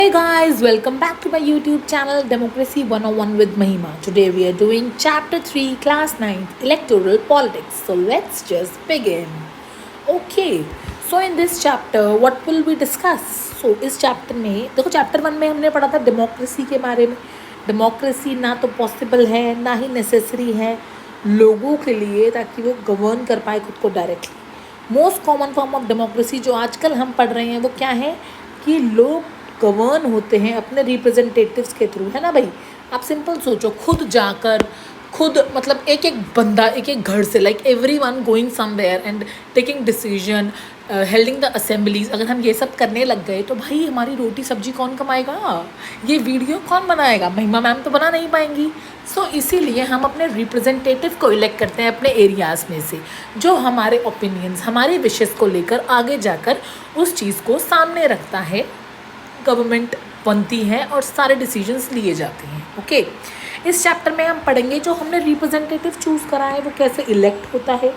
Hey guys, welcome back to my YouTube channel Democracy 101 with Mahima. Today we are doing chapter 3 class 9 electoral politics. So let's just begin. Okay, so in this chapter what will we discuss? So इस chapter में देखो chapter 1 में हमने पढ़ा था democracy के बारे में. डेमोक्रेसी ना तो पॉसिबल है ना ही नेसेसरी है लोगों के लिए ताकि वो गवर्न कर पाए खुद को directly. Most common form of democracy जो आजकल हम पढ़ रहे हैं वो क्या है कि लोग गवर्न होते हैं अपने रिप्रेजेंटेटिव्स के थ्रू, है ना भाई. आप सिंपल सोचो, खुद जाकर खुद मतलब एक एक बंदा एक एक घर से like every one going somewhere and taking decision, हेल्डिंग the assemblies. अगर हम ये सब करने लग गए तो भाई हमारी रोटी सब्जी कौन कमाएगा, ये वीडियो कौन बनाएगा, महिमा मैम तो बना नहीं पाएंगी. सो इसीलिए हम अपने रिप्रेजेंटेटिव को इलेक्ट करते हैं अपने एरियाज़ में से जो हमारे ओपिनियंस हमारे विशेस को लेकर आगे जाकर उस चीज़ को सामने रखता है. गवर्नमेंट बनती है और सारे डिसीजंस लिए जाते हैं. ओके, इस चैप्टर में हम पढ़ेंगे जो हमने रिप्रेजेंटेटिव चूज़ करा है वो कैसे इलेक्ट होता है,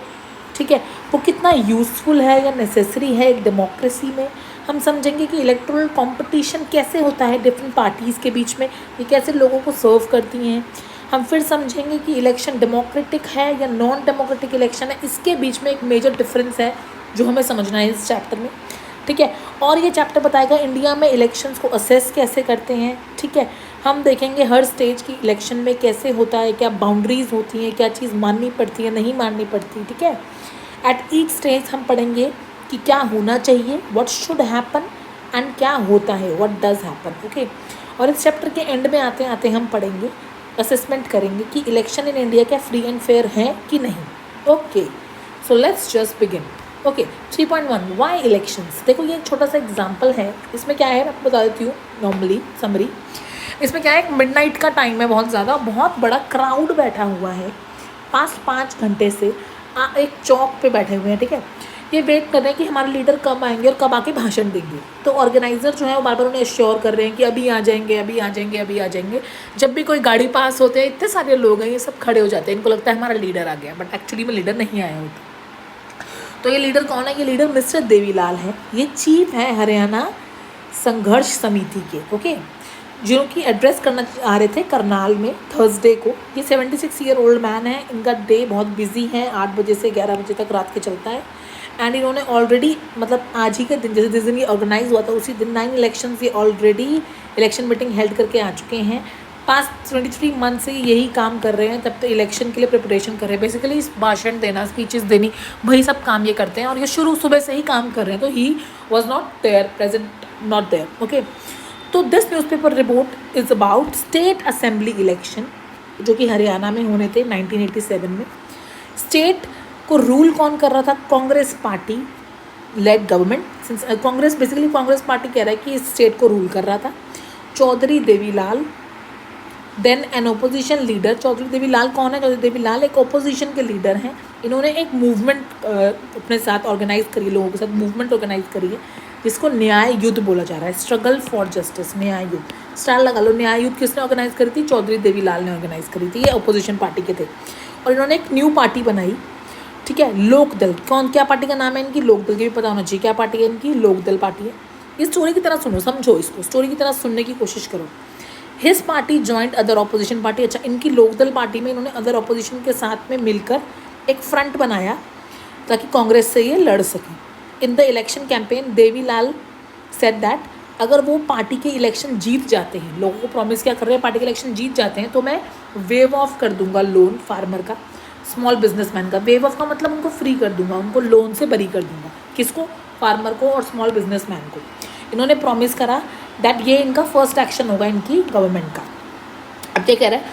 ठीक है, वो कितना यूज़फुल है या नेसेसरी है एक डेमोक्रेसी में. हम समझेंगे कि इलेक्टोरल कंपटीशन कैसे होता है डिफरेंट पार्टीज़ के बीच में, ये कैसे लोगों को सर्व करती हैं. हम फिर समझेंगे कि इलेक्शन डेमोक्रेटिक है या नॉन डेमोक्रेटिक इलेक्शन है, इसके बीच में एक मेजर डिफरेंस है जो हमें समझना है इस चैप्टर में, ठीक है. और ये चैप्टर बताएगा इंडिया में इलेक्शंस को असेस कैसे करते हैं, ठीक है. हम देखेंगे हर स्टेज की इलेक्शन में कैसे होता है, क्या बाउंड्रीज होती हैं, क्या चीज़ माननी पड़ती है नहीं माननी पड़ती, ठीक है. एट ईच स्टेज हम पढ़ेंगे कि क्या होना चाहिए, व्हाट शुड हैपन, एंड क्या होता है, व्हाट डज हैपन. ओके, और इस चैप्टर के एंड में आते आते हम पढ़ेंगे असेसमेंट करेंगे कि इलेक्शन इन इंडिया क्या फ्री एंड फेयर है कि नहीं. Okay, so let's just begin. Okay, 3.1 why elections. देखो ये एक छोटा सा एग्जांपल है. इसमें क्या है मैं आपको बता देती हूँ नॉर्मली समरी. इसमें क्या है, एक मिडनाइट का टाइम है, बहुत ज़्यादा बहुत बड़ा क्राउड बैठा हुआ है. 5 घंटे से एक चौक पे बैठे हुए हैं, ठीक है. ये वेट कर रहे हैं कि हमारे लीडर कब आएंगे और कब आके भाषण देंगे. तो ऑर्गेनाइज़र जो है वो बार बार उन्हें एश्योर कर रहे हैं कि अभी आ जाएंगे अभी आ जाएंगे अभी आ जाएंगे. जब भी कोई गाड़ी पास होते हैं इतने सारे लोग हैं, ये सब खड़े हो जाते हैं, इनको लगता है हमारा लीडर आ गया, बट एक्चुअली में लीडर नहीं आया होता. तो ये लीडर कौन है, ये लीडर मिस्टर देवीलाल है. ये चीफ है हरियाणा संघर्ष समिति के, ओके, जो कि एड्रेस करना आ रहे थे करनाल में थर्सडे को. ये 76 ईयर ओल्ड मैन है. इनका डे बहुत बिजी है, 8 बजे से 11 बजे तक रात के चलता है. एंड इन्होंने ऑलरेडी मतलब आज ही के दिन जैसे जिस दिन ये ऑर्गेनाइज हुआ था उसी दिन 9 इलेक्शंस ये ऑलरेडी इलेक्शन मीटिंग हेल्ड करके आ चुके हैं. पास्ट 23 मंथ से यही काम कर रहे हैं, तब तो इलेक्शन के लिए प्रिपरेशन कर रहे हैं. बेसिकली भाषण देना, स्पीचेस देनी, वही सब काम ये करते हैं और ये शुरू सुबह से ही काम कर रहे हैं. तो he was not there, present not there. Okay, तो this newspaper report is about state assembly election जो कि हरियाणा में होने थे 1987 में. स्टेट को रूल कौन कर रहा था, Congress party lead government. Since Congress basically Congress party कह रहा है कि इस स्टेट को रूल कर रहा था. Chaudhary Devilal then an opposition leader. Chaudhary Devilal कौन है, चौधरी देवीलाल एक ओपोजिशन के लीडर हैं. इन्होंने एक मूवमेंट अपने साथ ऑर्गेनाइज करी, लोगों के साथ मूवमेंट ऑर्गेनाइज करी है जिसको न्याय युद्ध बोला जा रहा है. स्ट्रगल फॉर जस्टिस, न्याय युद्ध स्टार लगा लो. न्याय युद्ध किसने ऑर्गेनाइज करी थी, चौधरी देवीलाल ने ऑर्गेनाइज करी थी. ये ओपोजिशन पार्टी के थे और इन्होंने एक न्यू पार्टी बनाई, ठीक है, लोकदल. कौन, क्या पार्टी का नाम है इनकी, लोकदल. की भी पता होना चाहिए क्या पार्टी है इनकी, लोकदल पार्टी है. इस स्टोरी की तरह सुनो, समझो इसको, स्टोरी की तरह सुनने की कोशिश करो. His party joint other opposition party. अच्छा, इनकी लोकदल पार्टी में इन्होंने अदर ऑपोजिशन के साथ में मिलकर एक फ्रंट बनाया ताकि कांग्रेस से ये लड़ सकें. In the election campaign Devilal said that अगर वो पार्टी के इलेक्शन जीत जाते हैं, लोगों को प्रॉमिस क्या कर रहे हैं, पार्टी के इलेक्शन जीत जाते हैं तो मैं वेव ऑफ कर दूंगा लोन फार्मर का, स्मॉल बिजनेसमैन का. वेव ऑफ का मतलब उनको फ्री कर दूंगा, उनको लोन से बरी कर दूंगा. किसको, फार्मर को और स्मॉल बिजनेसमैन को. इन्होंने प्रॉमिस करा दैट ये इनका फर्स्ट एक्शन होगा इनकी गवर्नमेंट का. अब क्या कह रहा है,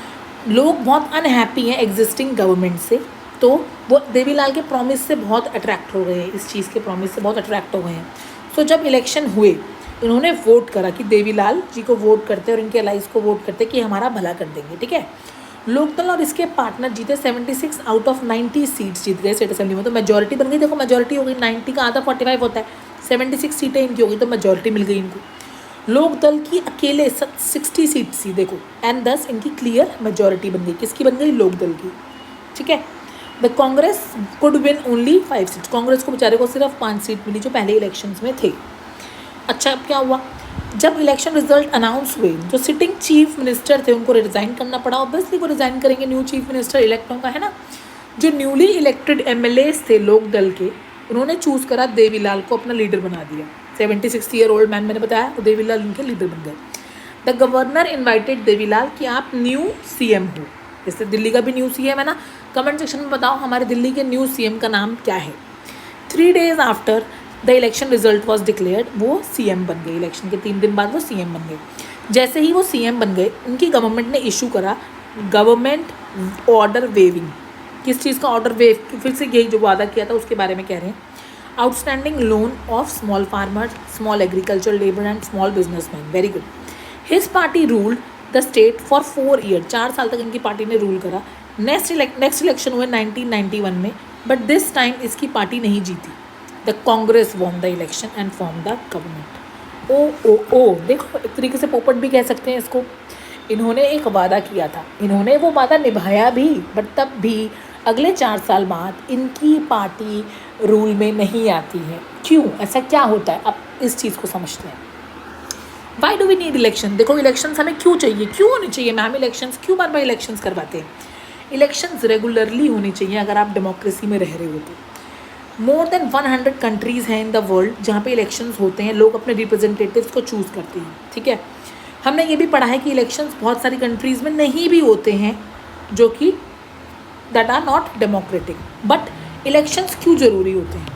लोग बहुत अनहैप्पी हैं एग्जिस्टिंग गवर्नमेंट से, तो वो देवीलाल के प्रॉमिस से बहुत अट्रैक्ट हो गए हैं, इस चीज़ के प्रॉमिस से बहुत अट्रैक्ट हो गए हैं. तो जब इलेक्शन हुए इन्होंने वोट करा कि देवीलाल जी को वोट करते और इनके अलाइज को वोट करते कि हमारा भला कर देंगे, ठीक है. लोकदल और इसके पार्टनर जीते 76 आउट ऑफ 90 सीट्स जीत गए स्टेट असेंबली में. तो मेजोरिटी बन गई. देखो मेजोरिटी हो गई, 90 का आधा 45 होता है, 76 सीटें इनकी हो गई तो मेजोरिटी मिल गई इनको. लोकदल की अकेले 60 सीट्स थी देखो, एंड 10 इनकी क्लियर मेजोरिटी बन गई. किसकी बन गई, लोकदल की, ठीक है. The Congress could win only 5 seats. Congress को बेचारे को सिर्फ 5 सीट मिली जो पहले इलेक्शंस में थे. अच्छा, अब क्या हुआ, जब इलेक्शन रिजल्ट अनाउंस हुए, जो सिटिंग चीफ मिनिस्टर थे उनको रिजाइन करना पड़ा। ऑब्वियसली वो रिजाइन करेंगे, न्यू चीफ मिनिस्टर इलेक्ट होगा, है ना। जो न्यूली इलेक्टेड एमएलएस थे लोक दल के, उन्होंने चूज़ करा देवीलाल को अपना लीडर बना दिया। 76 ईयर ओल्ड मैन मैंने बताया, तो देवीलाल उनके लीडर बन गए। द गवर्नर इन्वाइटेड देवीलाल कि आप न्यू सीएम हो, जैसे दिल्ली का भी न्यू सीएम है ना। कमेंट सेक्शन में बताओ हमारे दिल्ली के न्यू सीएम का नाम क्या है। 3 days after the election result was declared, वो सीएम बन गए। इलेक्शन के 3 दिन बाद वो सीएम बन गए। जैसे ही वो सीएम बन गए, उनकी गवर्नमेंट ने इशू करा गवर्नमेंट ऑर्डर वेविंग। किस चीज़ का ऑर्डर वेव? फिर से यही जो वादा किया था उसके बारे में कह रहे हैं। Outstanding loan of small farmers, small agriculture labour and small businessman. Very good. His party ruled the state for 4 years, 4 साल तक इनकी पार्टी ने रूल करा। नेक्स्ट इलेक्शन हुए 1991 में, बट दिस टाइम इसकी पार्टी नहीं जीती। The Congress won the election and form the government. Oh देखो, एक तरीके से पोपट भी कह सकते हैं इसको। इन्होंने एक वादा किया था, इन्होंने वो वादा निभाया भी, बट तब भी अगले 4 साल बाद इनकी पार्टी रूल में नहीं आती है। क्यों? ऐसा क्या होता है? अब इस चीज़ को समझते हैं। Why do we need election? देखो, इलेक्शंस हमें क्यों चाहिए, क्यों होने चाहिए मैम इलेक्शंस? क्यों बार बार इलेक्शंस करवाते हैं? इलेक्शंस रेगुलरली होनी चाहिए अगर आप डेमोक्रेसी में रह रहे हो तो। मोर देन 100 कंट्रीज़ हैं इन द वर्ल्ड जहाँ पे इलेक्शंस होते हैं, लोग अपने रिप्रेजेंटेटिव्स को चूज़ करते हैं, ठीक है। हमने ये भी पढ़ा है कि इलेक्शंस बहुत सारी कंट्रीज़ में नहीं भी होते हैं, जो कि that are not democratic. But elections क्यों ज़रूरी होते हैं?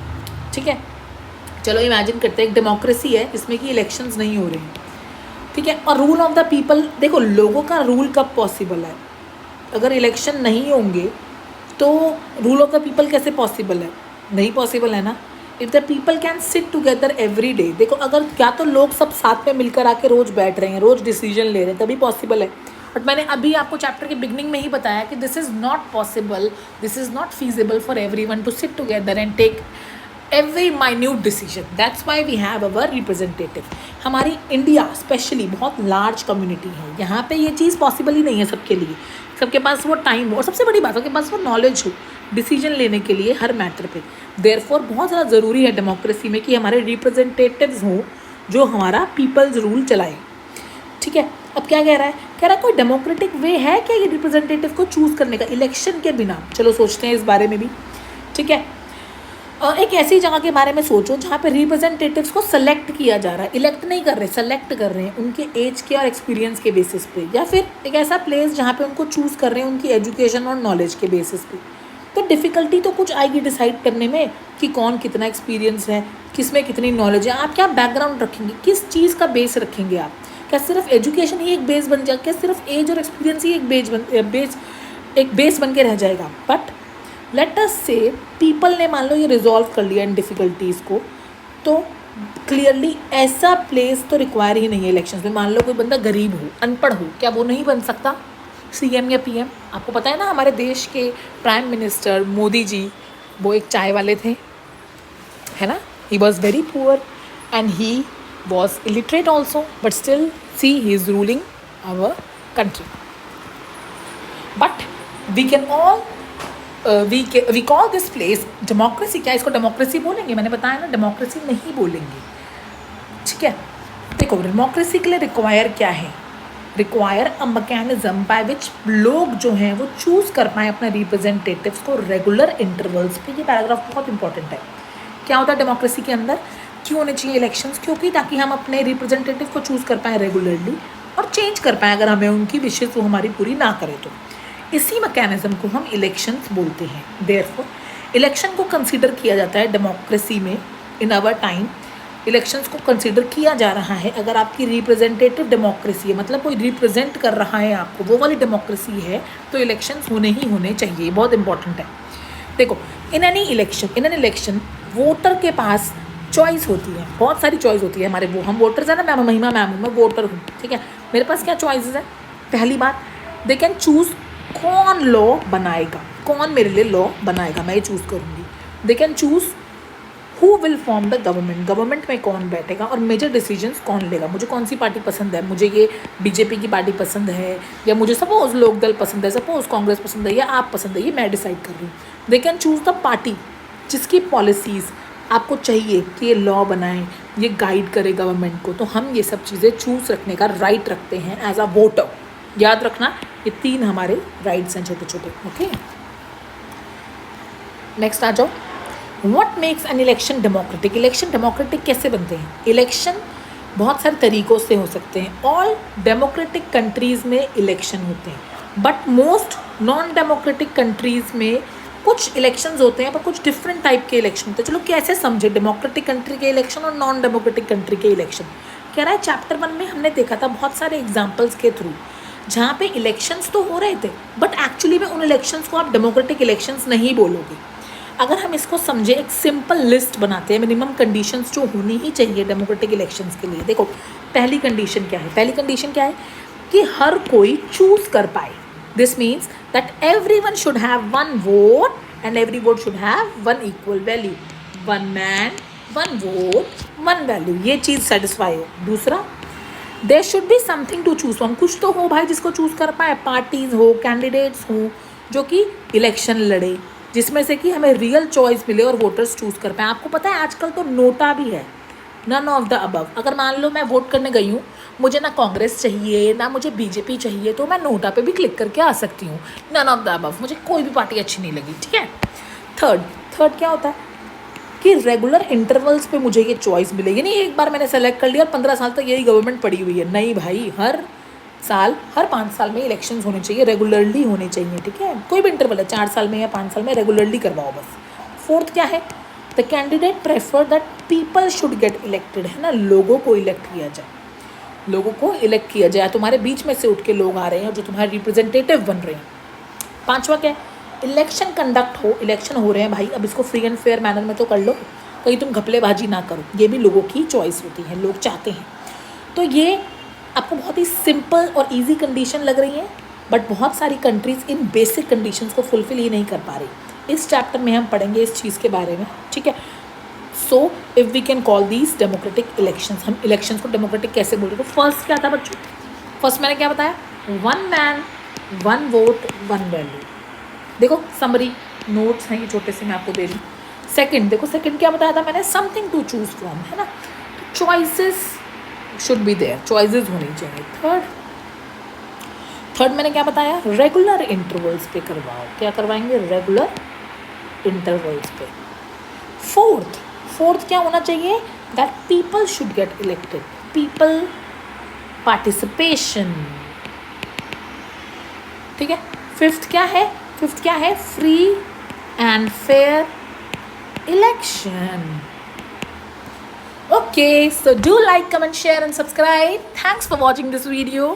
ठीक है, चलो इमेजिन करते हैं एक डेमोक्रेसी है इसमें कि इलेक्शंस नहीं हो रहे हैं, ठीक है। और रूल ऑफ द पीपल, देखो लोगों का रूल कब पॉसिबल है? अगर इलेक्शन नहीं होंगे तो रूल ऑफ द पीपल कैसे पॉसिबल है? नहीं पॉसिबल है ना। If the people can sit together every day, देखो अगर क्या तो लोग सब साथ में मिलकर आके रोज़ बैठ रहे हैं, रोज़ डिसीजन ले रहे हैं, तभी पॉसिबल है। बट मैंने अभी आपको चैप्टर के बिगनिंग में ही बताया कि this is not possible, this is not feasible for everyone to sit together and take every minute decision. That's why we have our representative. हमारी इंडिया स्पेशली बहुत लार्ज कम्युनिटी है, यहाँ पे ये चीज़ पॉसिबल ही नहीं है सबके लिए। सबके पास वो टाइम हो और सबसे बड़ी बात, सबके पास वो नॉलेज हो डिसीजन लेने के लिए हर मैटर पे। देयरफॉर बहुत ज़्यादा ज़रूरी है डेमोक्रेसी में कि हमारे रिप्रेजेंटेटिव्स हों जो हमारा पीपल्स रूल चलाए, ठीक है। अब क्या कह रहा है? कह रहा है कोई डेमोक्रेटिक वे है क्या ये रिप्रेजेंटेटिव को चूज़ करने का इलेक्शन के बिना? चलो सोचते हैं इस बारे में भी, ठीक है। एक ऐसी जगह के बारे में सोचो जहाँ पे रिप्रेजेंटेटिव्स को सेलेक्ट किया जा रहा है, इलेक्ट नहीं कर रहे, सेलेक्ट कर रहे हैं उनके एज के और एक्सपीरियंस के बेसिस पे। या फिर एक ऐसा प्लेस जहाँ पे उनको चूज़ कर रहे हैं उनकी एजुकेशन और नॉलेज के बेसिस पे। तो डिफ़िकल्टी तो कुछ आएगी डिसाइड करने में कि कौन कितना एक्सपीरियंस है, किस में कितनी नॉलेज है। आप क्या बैकग्राउंड रखेंगे, किस चीज़ का बेस रखेंगे आप? क्या सिर्फ एजुकेशन ही एक बेस बन जाएगा? क्या सिर्फ एज और एक्सपीरियंस ही एक बेस बन के रह जाएगा? बट लेट अस से पीपल ने मान लो ये रिजॉल्व कर लिया इन डिफ़िकल्टीज़ को, तो क्लियरली ऐसा प्लेस तो रिक्वायर ही नहीं है इलेक्शंस में। मान लो कोई बंदा गरीब हो, अनपढ़ हो, क्या वो नहीं बन सकता सीएम या पीएम? आपको पता है ना हमारे देश के प्राइम मिनिस्टर मोदी जी, वो एक चाय वाले थे, है ना। He was very poor and he was illiterate also, but still see he is ruling our country. But we can all we call this place democracy. क्या इसको डेमोक्रेसी बोलेंगे? मैंने बताया ना डेमोक्रेसी नहीं बोलेंगे, ठीक है। देखो डेमोक्रेसी के लिए रिक्वायर क्या है? Require a mechanism by which लोग जो हैं वो चूज़ कर पाएँ अपने रिप्रेजेंटेटिव्स को रेगुलर इंटरवल्स पे। ये पैराग्राफ बहुत इंपॉर्टेंट है। क्या होता है डेमोक्रेसी के अंदर? क्यों होने चाहिए इलेक्शंस? क्योंकि ताकि हम अपने रिप्रेजेंटेटिव को चूज़ कर पाएँ रेगुलरली और चेंज कर पाएँ अगर हमें उनकी विशेष वो हमारी पूरी ना करें तो। इसी मैकेनिज्म को हम इलेक्शंस बोलते हैं। देयरफॉर इलेक्शन को कंसीडर किया जाता है डेमोक्रेसी में। इन आवर टाइम इलेक्शंस को कंसीडर किया जा रहा है अगर आपकी रिप्रेजेंटेटिव डेमोक्रेसी है, मतलब कोई रिप्रेजेंट कर रहा है आपको, वो वाली डेमोक्रेसी है, तो इलेक्शंस होने ही होने चाहिए। बहुत इंपॉर्टेंट है। देखो इन एन इलेक्शन वोटर के पास चॉइस होती है, बहुत सारी चॉइस होती है। हमारे वो हम वोटर्स हैं ना, मैं महिमा मैम हूँ, मैं वोटर हूँ, ठीक है। मेरे पास क्या चॉइसेस है? पहली बात, दे कैन चूज़ कौन लॉ बनाएगा, कौन मेरे लिए लॉ बनाएगा, मैं ये चूज़ करूँगी। They can choose who will form the government, government में कौन बैठेगा और मेजर डिसीजंस कौन लेगा। मुझे कौन सी पार्टी पसंद है, मुझे ये बीजेपी की पार्टी पसंद है, या मुझे सपोज लोकदल पसंद है, सपोज कांग्रेस पसंद है, या आप पसंद है, ये मैं डिसाइड कर रही हूँ। They can choose the party जिसकी पॉलिसीज़ आपको चाहिए कि ये लॉ बनाए, ये गाइड करे गवर्नमेंट को, तो हम ये सब चीज़ें चूज रखने का राइट रखते हैं एज अ वोटर। याद रखना ये 3 हमारे राइट्स हैं छोटे छोटे। ओके, नेक्स्ट आ जाओ। What makes an election democratic? Election democratic कैसे बनते हैं? इलेक्शन बहुत सारे तरीक़ों से हो सकते हैं। ऑल डेमोक्रेटिक कंट्रीज़ में इलेक्शन होते हैं, but most non democratic countries में कुछ इलेक्शंस होते हैं पर कुछ डिफरेंट टाइप के इलेक्शन होते हैं। चलो कैसे समझे डेमोक्रेटिक कंट्री के इलेक्शन और नॉन डेमोक्रेटिक कंट्री के इलेक्शन? कह रहा है चैप्टर 1 में हमने देखा था बहुत सारे एग्जाम्पल्स के थ्रू जहाँ पे इलेक्शंस तो हो रहे थे बट एक्चुअली में उन इलेक्शंस को आप डेमोक्रेटिक इलेक्शंस नहीं बोलोगे। अगर हम इसको समझे, एक सिंपल लिस्ट बनाते हैं मिनिमम कंडीशंस जो होनी ही चाहिए डेमोक्रेटिक इलेक्शंस के लिए। देखो पहली कंडीशन क्या है? पहली कंडीशन क्या है कि हर कोई चूज कर पाए। This means that everyone should have one vote and every vote should have one equal value. One man one vote one value, ये चीज़ सेटिस्फाई हो। दूसरा, there should be something to choose from, कुछ तो हो भाई जिसको चूज कर पाए। पार्टीज हो, कैंडिडेट्स हो जो कि इलेक्शन लड़े, जिसमें से कि हमें रियल चॉइस मिले और वोटर्स चूज कर पाए। आपको पता है आजकल तो नोटा भी है, नन ऑफ द अबव। अगर मान लो मैं वोट करने गई हूँ, मुझे ना कांग्रेस चाहिए ना मुझे बीजेपी चाहिए, तो मैं नोटा पे भी क्लिक करके आ सकती हूँ। नन ऑफ द अबव, मुझे कोई भी पार्टी अच्छी नहीं लगी, ठीक है। थर्ड क्या होता है कि रेगुलर इंटरवल्स पे मुझे ये चॉइस मिलेगी। नहीं एक बार मैंने सेलेक्ट कर लिया और 15 साल तक यही गवर्नमेंट पड़ी हुई है, नहीं भाई, हर साल हर 5 साल में इलेक्शंस होने चाहिए, रेगुलरली होने चाहिए, ठीक है। कोई भी इंटरवल है, 4 साल में या 5 साल में, रेगुलरली करवाओ बस। फोर्थ क्या है? The candidate prefer that people should get elected, है ना, लोगों को इलेक्ट किया जाए, लोगों को इलेक्ट किया जाए। तुम्हारे बीच में से उठ के लोग आ रहे हैं जो तुम्हारे रिप्रेजेंटेटिव बन रहे हैं। पांचवा क्या है? इलेक्शन कंडक्ट हो, इलेक्शन हो रहे हैं भाई, अब इसको फ्री एंड फेयर मैनर में तो कर लो, कहीं तुम घपलेबाजी ना करो। ये भी लोगों की चॉइस होती है, लोग चाहते हैं। तो ये आपको बहुत ही सिंपल और इजी कंडीशन लग रही है, बट बहुत सारी कंट्रीज इन बेसिक कंडीशंस को फुलफिल ही नहीं कर पा रही। इस चैप्टर में हम पढ़ेंगे इस चीज़ के बारे में, ठीक है। So if we can call these democratic elections, हम इलेक्शंस को डेमोक्रेटिक कैसे बोल रहे? तो फर्स्ट क्या था बच्चों? फर्स्ट मैंने क्या बताया? One man one vote one value. देखो समरी नोट्स हैं ये छोटे से मैं आपको दे रही हूँ। सेकंड देखो, सेकंड क्या बताया था मैंने? समथिंग टू चूज फ्रॉम, है ना, choices should be there, choices होनी चाहिए। थर्ड मैंने क्या बताया? रेगुलर इंटरवल्स पे करवाओ। क्या करवाएंगे? रेगुलर इंटरवल्स पे। फोर्थ क्या होना चाहिए? That people should get elected, people participation, ठीक है। फिफ्थ क्या है? Free and fair election. Okay, so do like, comment, share and subscribe. Thanks for watching this video.